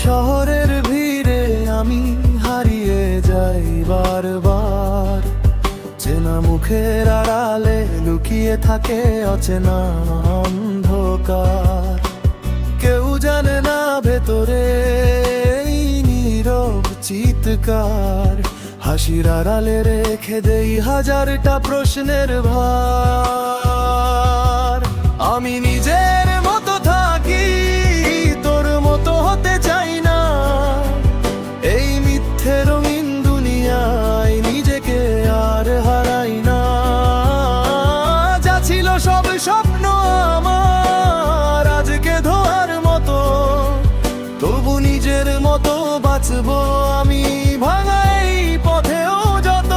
শহরের ভিড়ে আমি হারিয়ে যাই বারবার, চেনা মুখের আড়ালে লুকিয়ে থাকে অচেনা অন্ধকার। কেউ জানে না ভেতরে এই নীরব চিৎকার, হাসির আড়ালে রেখে দেই হাজারটা প্রশ্নের ভার। আমি নিজের মতো থাকি, তোর মতো হতে চাই না, এই মিথ্যে রঙিন দুনিয়ায় নিজেকে আর হারাই না। যা ছিল সব স্বপ্ন আমার আজকে ধোয়ার মতো, তবু নিজের মতো বাঁচবো আমি ভাঙা এই পথেও যত।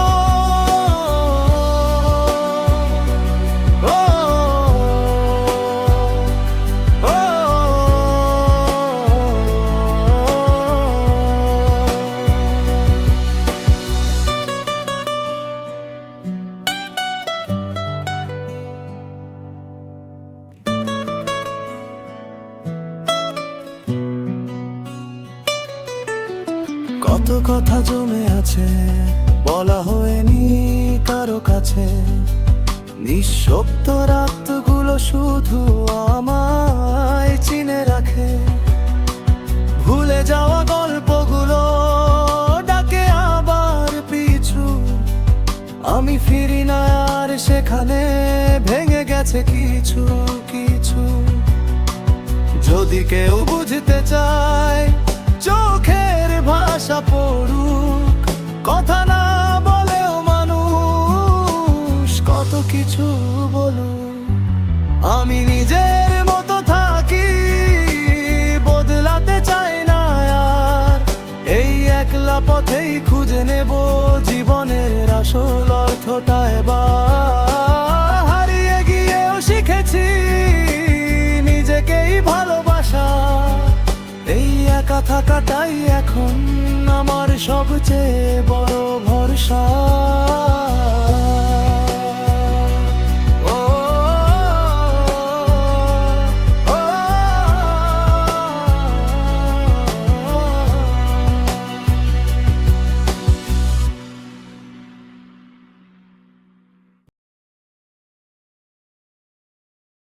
কত কথা জমে আছে বলা হয়নি কারো কাছে, নিঃশব্দ রাতগুলো শুধু আমায় চিনে রাখে। ভুলে যাওয়া গল্পগুলো ডাকে আবার পিছু, আমি ফিরি না আর সেখানে, ভেঙে গেছে কিছু কিছু। যদি কেউ বুঝতে চায় চোখের ভাষা পড়ুক, কথা না বলেও মানুষ কত কিছু বলুক। আমি নিজের মতো থাকি, বদলাতে চাই না আর, এই একলা পথেই খুঁজে নেব জীবনের আসল অর্থটা এবার। হারিয়ে গিয়েও শিখেছি নিজেকেই ভালোবাসা, এই একা থাকাটাই এখন আমার সবচেয়ে বড় ভরসা।